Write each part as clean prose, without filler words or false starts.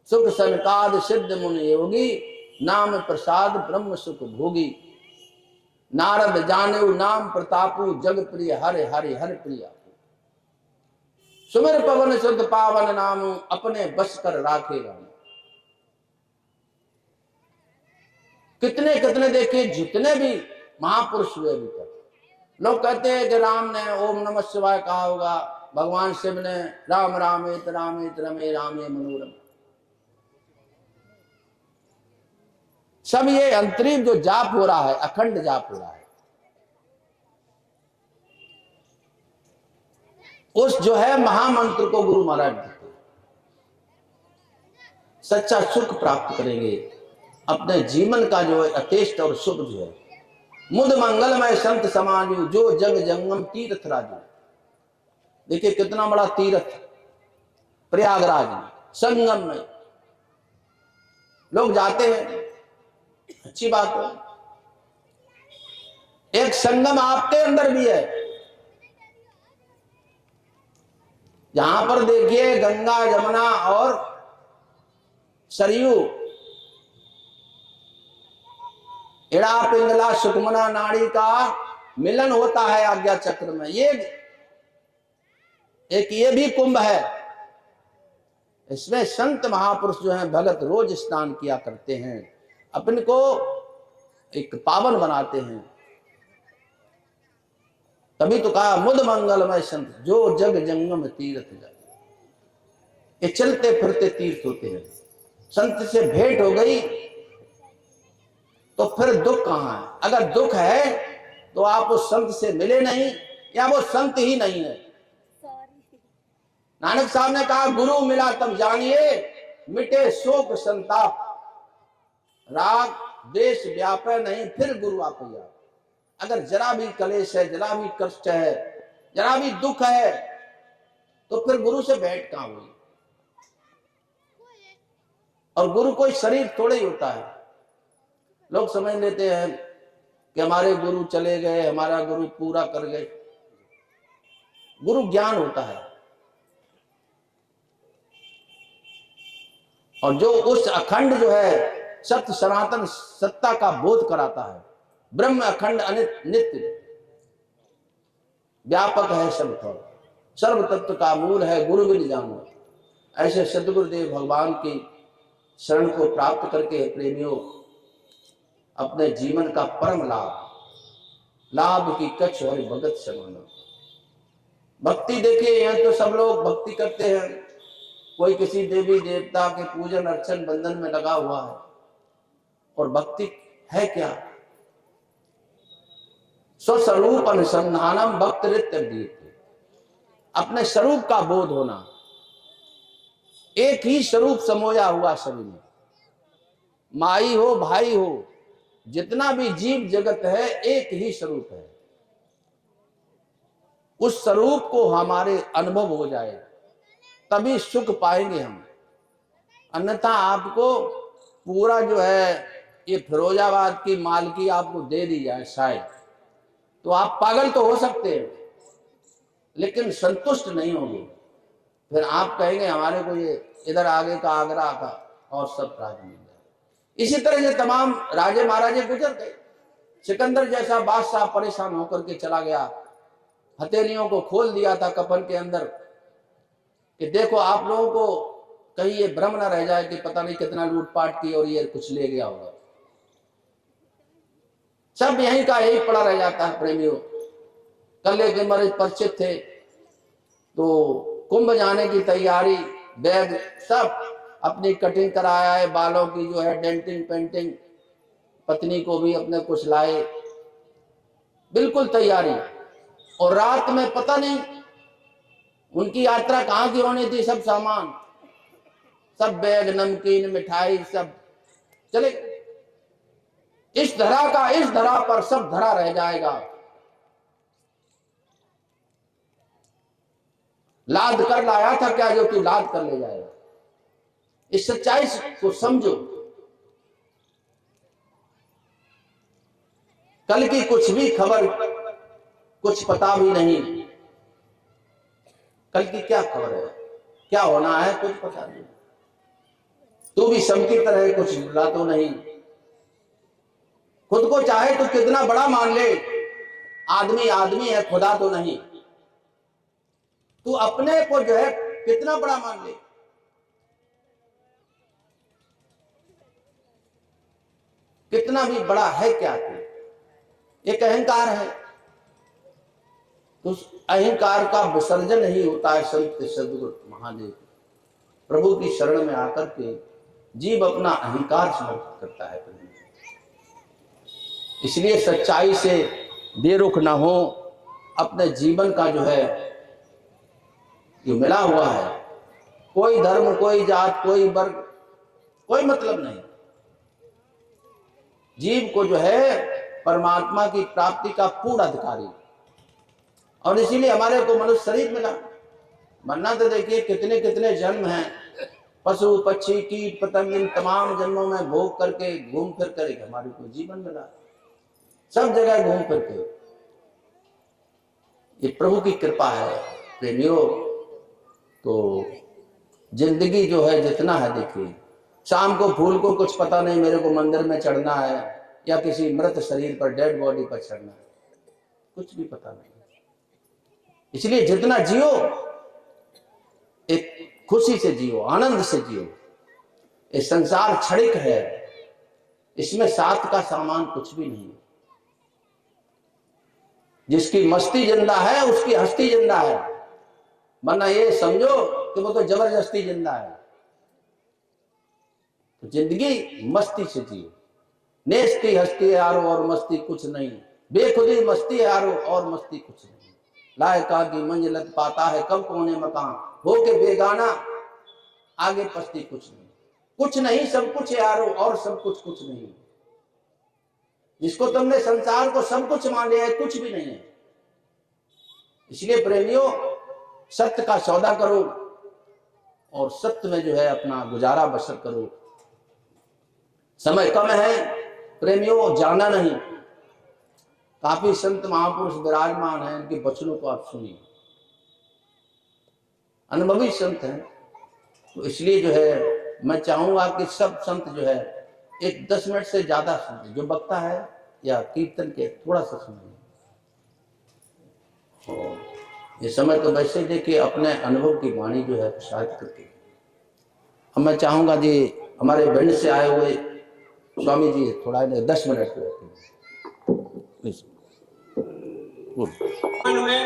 सुख सनकाद सिद्ध मुनि योगी, नाम प्रसाद ब्रह्म सुख भोगी। नारद जानेऊ नाम प्रतापू, जग प्रिय हरे हरे हर प्रिया। सुमिर पवन सुत पावन नामू, अपने बस कर राखेगा। कितने कितने देखिए, जितने भी महापुरुष हुए अभी तक, लोग कहते हैं कि राम ने ओम नमः शिवाय कहा होगा, भगवान शिव ने राम रामेत रामेत रमे रामे मनोरम। सब ये अंतरिम जो जाप हो रहा है, अखंड जाप हो रहा है, उस जो है महामंत्र को गुरु महाराज देते, सच्चा सुख प्राप्त करेंगे। अपने जीवन का जो है अतेष्ट और शुभ जो है, मुद मंगलमय संत समाजू, जो जग जंगम तीर्थ राजू। देखिए कितना बड़ा तीर्थ प्रयागराज में, संगम में लोग जाते हैं, अच्छी बात है। एक संगम आपके अंदर भी है, यहां पर देखिए गंगा यमुना और सरयू, इड़ा पिंगला सुकमना नाड़ी का मिलन होता है आज्ञा चक्र में। ये भी कुंभ है, इसमें संत महापुरुष जो हैं भगत रोज स्नान किया करते हैं, अपने को एक पावन बनाते हैं। तभी तो कहा मुद मंगलमय संत, जो जग जंगम तीर्थ जाए। ये चलते फिरते तीर्थ होते हैं। संत से भेंट हो गई तो फिर दुख कहां है? अगर दुख है तो आप उस संत से मिले नहीं, या वो संत ही नहीं है। नानक साहब ने कहा गुरु मिला तब जानिए, मिटे शोक संताप, राग देश व्यापे नहीं फिर गुरु आपैया। अगर जरा भी कलेश है, जरा भी कष्ट है, जरा भी दुख है, तो फिर गुरु से भेंट कहां हुई? और गुरु कोई शरीर थोड़े ही होता है। लोग समझ लेते हैं कि हमारे गुरु चले गए, हमारा गुरु पूरा कर गए। गुरु ज्ञान होता है, और जो उस अखंड जो है सत्य सनातन सत्ता का बोध कराता है। ब्रह्म अखंड अनित नित्य व्यापक है सब, सर्व तत्व का मूल है गुरु बिन जानो। ऐसे सदगुरुदेव भगवान की शरण को प्राप्त करके प्रेमियों अपने जीवन का परम लाभ की कच्छ और भगत समाना। भक्ति देखिए, यहाँ तो सब लोग भक्ति करते हैं, कोई किसी देवी देवता के पूजन अर्चन बंधन में लगा हुआ है। और भक्ति है क्या? स्वस्वरूप अनुसंधानम भक्त रित्य, अपने स्वरूप का बोध होना। एक ही स्वरूप समोया हुआ सभी में, माई हो भाई हो, जितना भी जीव जगत है एक ही स्वरूप है। उस स्वरूप को हमारे अनुभव हो जाए तभी सुख पाएंगे हम। अन्यथा आपको पूरा जो है ये फिरोजाबाद की मालकी आपको दे दी जाए शायद, तो आप पागल तो हो सकते हैं लेकिन संतुष्ट नहीं होंगे। फिर आप कहेंगे हमारे को ये इधर आगे का आगरा का और सब राज मिल जाए। इसी तरह से तमाम राजे महाराजे गुजर गए। सिकंदर जैसा बादशाह परेशान होकर के चला गया, हथेलियों को खोल दिया था कफन के अंदर कि देखो आप लोगों को कहीं ये भ्रम ना रह जाए कि पता नहीं कितना लूटपाट की और ये कुछ ले गया होगा। सब यहीं का यही पड़ा रह जाता है प्रेमियों। कल्ले के मरीज परिचित थे तो कुंभ जाने की तैयारी, बैग सब अपनी कटिंग कराया है, बालों की जो है डेंटिंग पेंटिंग, पत्नी को भी अपने कुछ लाए, बिल्कुल तैयारी। और रात में पता नहीं उनकी यात्रा कहां की होनी थी, सब सामान, सब बैग, नमकीन, मिठाई सब चले। इस धरा का इस धरा पर सब धरा रह जाएगा। लाद कर लाया था क्या जो कि लाद कर ले जाएगा। इस सच्चाई को समझो। कल की कुछ भी खबर, कुछ पता भी नहीं। कल की क्या खबर है, क्या होना है, कुछ पता नहीं। तू भी सबकी तरह कुछ बुरा तो नहीं। खुद को चाहे तो कितना बड़ा मान ले, आदमी आदमी है, खुदा तो नहीं। तू अपने को जो है कितना बड़ा मान ले। कितना भी बड़ा है क्या तू, एक अहंकार है। उस अहंकार का विसर्जन ही होता है संत सद्गुरु महादेव प्रभु की शरण में आकर के जीव अपना अहंकार समर्पित करता है। इसलिए सच्चाई से बेरुख ना हो, अपने जीवन का जो है ये मिला हुआ है, कोई धर्म, कोई जात, कोई वर्ग, कोई मतलब नहीं। जीव को जो है परमात्मा की प्राप्ति का पूर्ण अधिकारी, और इसीलिए हमारे को मनुष्य शरीर मिला। वरना तो देखिए कितने कितने जन्म हैं, पशु पक्षी कीट पतंग, इन तमाम जन्मों में भोग करके घूम फिर कर हमारे को जीवन मिला, सब जगह घूम फिर के। ये प्रभु की कृपा है प्रेमियों। तो जिंदगी जो है जितना है, देखिए शाम को फूल को कुछ पता नहीं मेरे को मंदिर में चढ़ना है या किसी मृत शरीर पर, डेड बॉडी पर चढ़ना है, कुछ भी पता नहीं। इसलिए जितना जियो एक खुशी से जियो, आनंद से जियो। ये संसार क्षणिक है, इसमें साथ का सामान कुछ भी नहीं। जिसकी मस्ती जिंदा है उसकी हस्ती जिंदा है, वरना ये समझो कि वो तो जबरदस्ती जिंदा है। तो जिंदगी मस्ती से जियो। नेस्ती हस्ती है यारो और मस्ती कुछ नहीं, बेखुदी मस्ती है यारो और मस्ती कुछ नहीं। लायका की मंजिलत पाता है कब कोने मकान, हो के बेगाना आगे पछती कुछ नहीं। कुछ नहीं सब कुछ है यारो और सब कुछ कुछ नहीं। जिसको तुमने संसार को सब कुछ मान लिया है, कुछ भी नहीं है। इसलिए प्रेमियों सत्य का सौदा करो और सत्य में जो है अपना गुजारा बसर करो। समय कम है प्रेमियों, जाना नहीं। काफी संत महापुरुष विराजमान हैं, इनके वचनों को आप सुनिए, अनुभवी संत हैं। तो इसलिए जो है मैं चाहूंगा कि सब संत जो है एक 10 मिनट से ज्यादा सुने, जो वक्ता है या कीर्तन के थोड़ा सा सुनिए। ये समय तो वैसे देखिए अपने अनुभव की वाणी जो है प्रसारित करके। अब मैं चाहूंगा जी हमारे भिंड से आए हुए स्वामी जी थोड़ा 10 मिनट मन में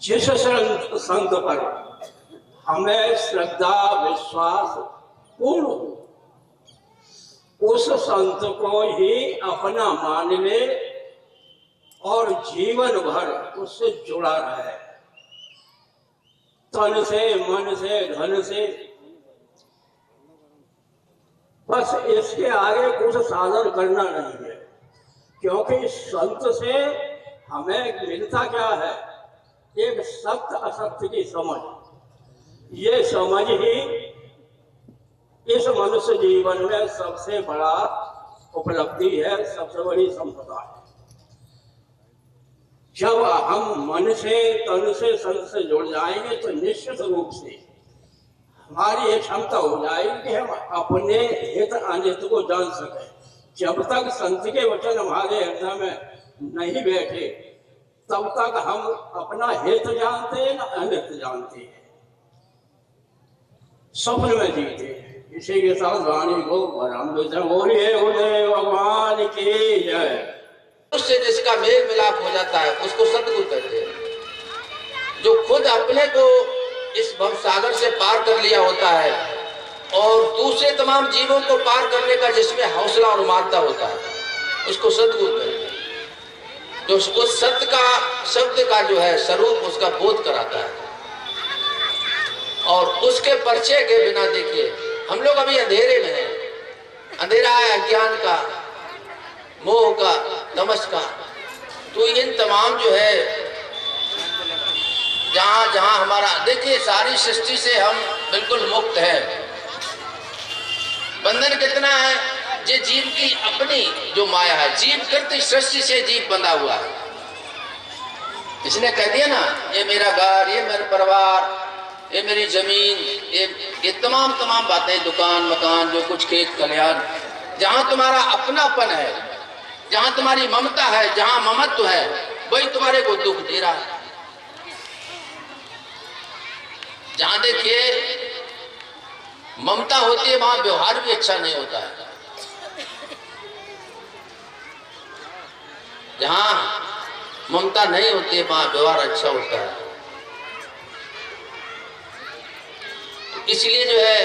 जिस संत पर हमें श्रद्धा विश्वास पूर्ण हो, उस संत को ही अपना मान ले और जीवन भर उससे जुड़ा रहे, तन से मन से धन से। बस इसके आगे कुछ साधन करना नहीं है, क्योंकि संत से हमें मिलता क्या है, एक सत्य असत्य की समझ। ये समझ ही इस मनुष्य जीवन में सबसे बड़ा उपलब्धि है, सबसे बड़ी संपदा है। जब हम मन से तन से संत से जुड़ जाएंगे तो निश्चित रूप से हमारी ये क्षमता हो जाएगी कि हम अपने हित अनित को जान सकें। जब तक संत के वचन हमारे हृदय में नहीं बैठे तब तक हम अपना हित जानते हैं ना अनित जानते हैं, स्वप्न में जीते हैं। इसी के साथ वाणी को बोलिए भगवान की जय। उससे जिसका मेल मिलाप हो जाता है उसको सतगुरु कहते हैं। जो खुद अपने को इस भवसागर से पार कर लिया होता है और दूसरे तमाम जीवों को पार करने का जिसमें हौसला और मानता होता है उसको सतगुरु कहते हैं। जो उसको सत्य का शब्द का जो है स्वरूप उसका बोध कराता है। और उसके परिचय के बिना देखिए हम लोग अभी अंधेरे में हैं। अंधेरा है अज्ञान का, मोह का, तमस का। तो इन तमाम जो है जहां जहां हमारा देखिए सारी सृष्टि से हम बिल्कुल मुक्त हैं। बंधन कितना है, ये जीव की अपनी जो माया है, जीव करती सृष्टि से जीव बंधा हुआ है। इसने कह दिया ना ये मेरा घर, ये मेरा परिवार, ये मेरी जमीन, ये तमाम बातें, दुकान मकान, जो कुछ खेत खलिहान, जहां तुम्हारा अपनापन है, जहां तुम्हारी ममता है, जहां ममत्व है, वही तुम्हारे को दुख दे रहा है। जहां देखिए ममता होती है वहां व्यवहार भी अच्छा नहीं होता है। जहां ममता नहीं होती है वहां व्यवहार अच्छा होता है। तो इसलिए जो है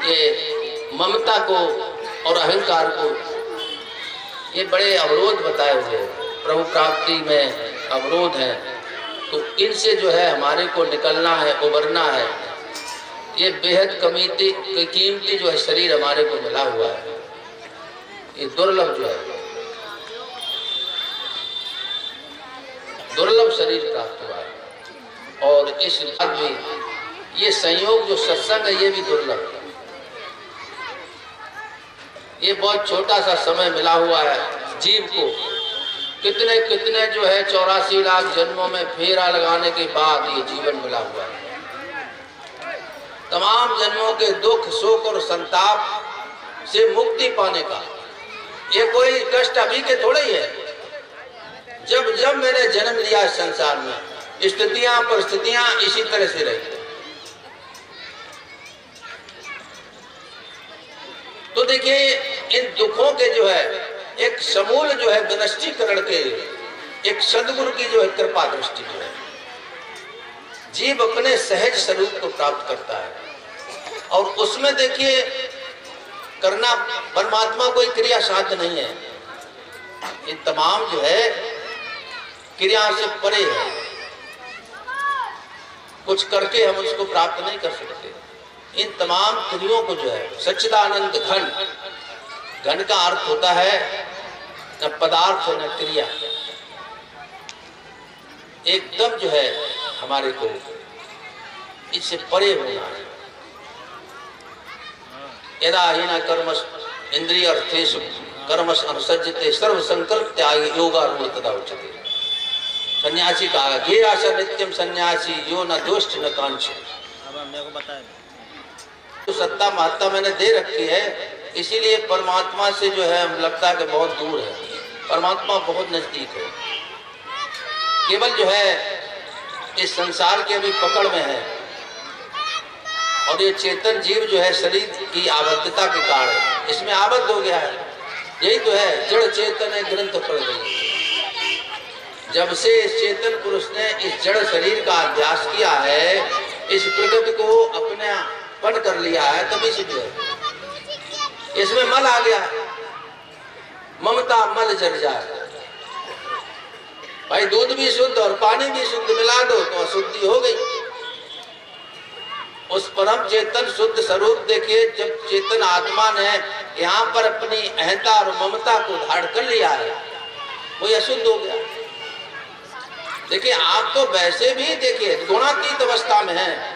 ये ममता को और अहंकार को ये बड़े अवरोध बताए हुए हैं, प्रभु प्राप्ति में अवरोध है। तो इनसे जो है हमारे को निकलना है, उबरना है। ये बेहद कीमती जो है शरीर हमारे को मिला हुआ है, ये दुर्लभ जो है, दुर्लभ शरीर प्राप्त हुआ है। और इस बात में ये संयोग जो सत्संग है ये भी दुर्लभ है। ये बहुत छोटा सा समय मिला हुआ है जीव को, कितने कितने जो है 84 लाख जन्मों में फेरा लगाने के बाद ये जीवन मिला हुआ है। तमाम जन्मों के दुख शोक और संताप से मुक्ति पाने का ये कोई कष्ट अभी के थोड़े ही है। जब जब मैंने जन्म लिया संसार में, स्थितियां परिस्थितियां इसी तरह से रही। तो देखिए इन दुखों के जो है एक समूल जो है विनष्टीकरण के एक सदगुरु की जो है कृपा दृष्टि जो है, जीव अपने सहज स्वरूप को प्राप्त करता है। और उसमें देखिए करना परमात्मा कोई क्रिया साध्य नहीं है। ये तमाम जो है क्रिया से परे है, कुछ करके हम उसको प्राप्त नहीं कर सकते। इन तमाम क्रियों को जो है सच्चिदानंद घन, घन का अर्थ होता है न पदार्थ न क्रिया, एकदम जो है हमारे को इससे परे होना है। यदा हीना कर्मस इंद्रिय अर्थेषु कर्मस अनुसज्जते सर्व संकल्प त्यागी योगारूढ़ तदा उच्यते। सन्यासी का घे आशा नित्यम सन्यासी यो न दोष्ट न कांक्ष। तो सत्ता महत्ता मैंने दे रखी है, इसीलिए परमात्मा से जो है हम लगता है कि बहुत दूर है, परमात्मा बहुत नजदीक है। केवल जो है इस संसार के अभी पकड़ में है, और ये चेतन जीव जो है शरीर की आबद्धता के कारण इसमें आबद्ध हो गया है। यही तो है जड़ चेतन ग्रंथ पड़ गई। जब से इस चेतन पुरुष ने इस जड़ शरीर का अभ्यास किया है, इस प्रकृति को अपने पन कर लिया है, तभी से जो है इसमें मल आ गया, ममता मल जर जाए। भाई दूध भी शुद्ध और पानी भी शुद्ध मिला दो तो अशुद्धि हो गई। उस परम चेतन शुद्ध स्वरूप देखिए, जब चेतन आत्मा ने यहाँ पर अपनी अहंता और ममता को धारण कर लिया है, वो अशुद्ध हो गया। देखिए आप तो वैसे भी देखिए गुणातीत अवस्था में हैं।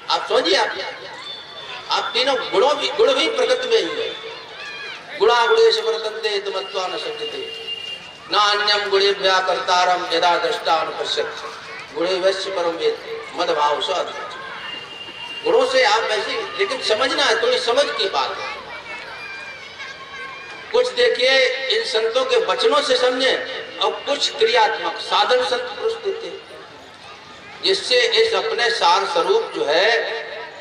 आप सोचिए, आप तीनों गुण भी प्रकृति में ही है। गुणा गुणेश वर्तन्ते तमत्वा न सज्जते नान्यम गुणेभ्यः कर्तारम यदा दृष्टा अनुपश्यत् गुणेभ्यश्च परम वेद मदभाव स अद्वैत। गुणों से आप वैसे, लेकिन समझना है, थोड़ी समझ की बात है। कुछ देखिए इन संतों के वचनों से समझे, और कुछ क्रियात्मक साधन संत पुरुष देते, जिससे इस अपने सार स्वरूप जो है,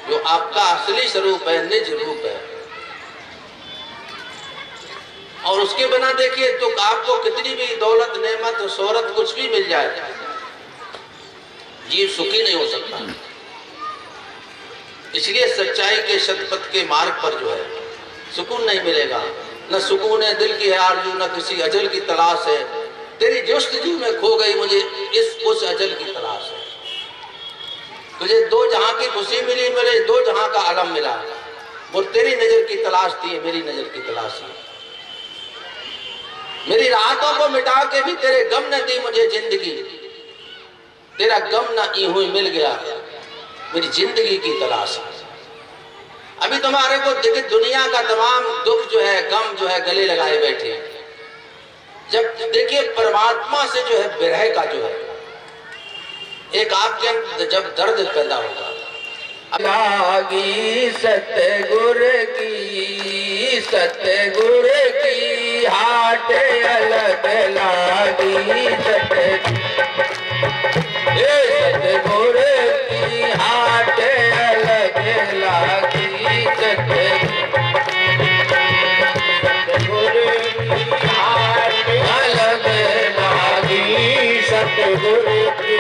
जो आपका असली स्वरूप है, निज रूप है, और उसके बिना देखिए तो आपको कितनी भी दौलत नेमत शोहरत कुछ भी मिल जाए, जीव सुखी नहीं हो सकता। इसलिए सच्चाई के सतपथ के मार्ग पर जो है सुकून नहीं मिलेगा। न सुकून है दिल की है आरज़ू, न किसी अजल की तलाश है। तेरी जुस्तजू में खो गई मुझे उस अजल की तलाश है। तुझे दो जहां की खुशी मिली, मेरे दो जहां का अलम मिला, वो तेरी नजर की तलाश थी, मेरी नजर की तलाश है। मेरी रातों को मिटा के भी तेरे गम न दी मुझे जिंदगी, तेरा गम न हुई मिल गया, मेरी जिंदगी की तलाश है। अभी तुम्हारे को देखिए दुनिया का तमाम दुख जो है, गम जो है, गले लगाए बैठे। जब देखिए परमात्मा से जो है विरह का जो है एक आपके अंदर जब दर्द पैदा होगा, लागी सतगुरु की हाट अलग लागी सतगुरु की हाट अलग लागी सतगुरु की हाट अलग लागी सतगुरु की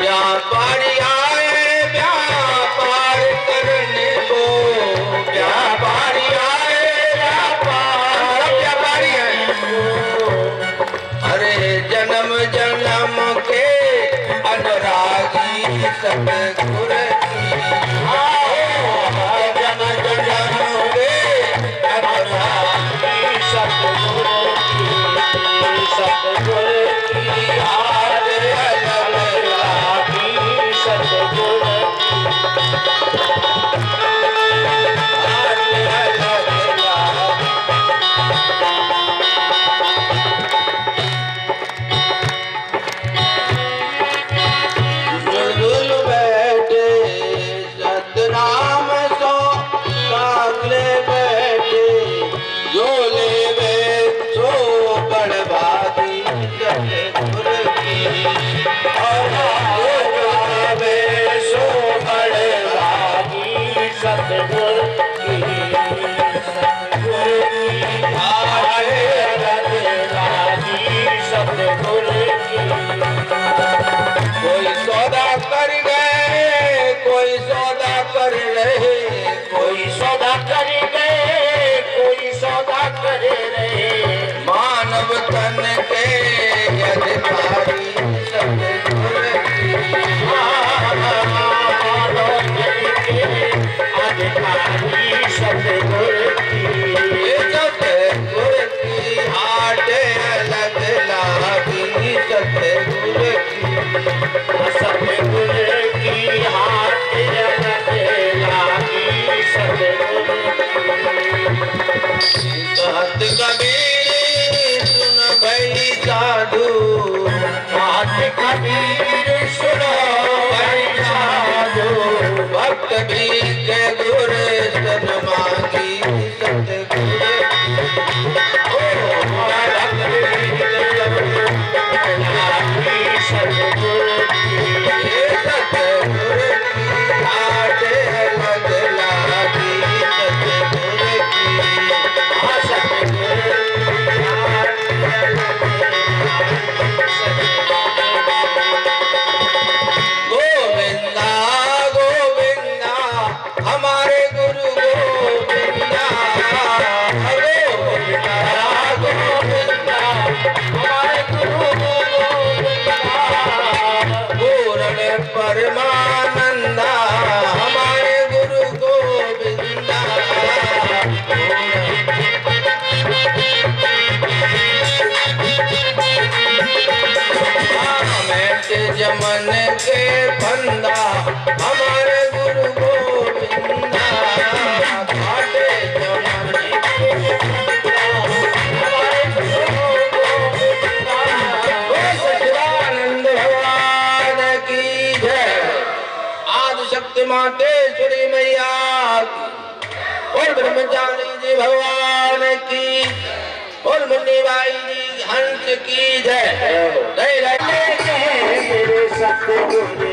व्यापारी आए व्यापार करने को, व्यापारी आए व्यापारी आए अरे जन्म जन्म के अनुरागी सतगुरु की जन्म जन्म के अनुरागी सतगुरु की हार अलग लागी सतगुरु हार अलग लागी जुलजुल बैठे सतनाम सो सागले बैठे जो लेवे सो बड़बादी सतगुरु की और जो लेवे सो बड़बादी सतगुरु की आए अलग लागी सतगुरु की कोई सौदा कर गए कोई सौदा कर रहे, कोई सौदा कर गए कोई सौदा कर रहे मानव तन के अधिकारी सतगुरु की मानव तन के अधिकारी सतगुरु की सतगुरु की हाट अलग लागी सतगुरु की सतगुरु की हाट अलग लागी सतगुरु संत कबीर सुन भई साधु संत कबीर सुनो भई साधु भक्त भी के गुरु सन मांगी सतगुरु सतगुरु की हाट अलग लागी सतगुरु की सतगुरु की हाट गोविंदा गोविंदा हमारे गुरु गोविंदा गोविंदा गोविंदा हमारे गुरु गोविंदा पूर्ण परमानंदा हमारे गुरु गोविंदा जमन के बंदा हमारे गुरु गोविंदा घाटे जमन के बंदा हमारे गुरु गोविंदा सच्चिदानंद भगवान की जय। आदि शक्ति मातेश्वरी मैया की और ब्रह्मचारी जी भगवान की और मुन्नी बाई जी हंस की जय। जय जय सतगुरु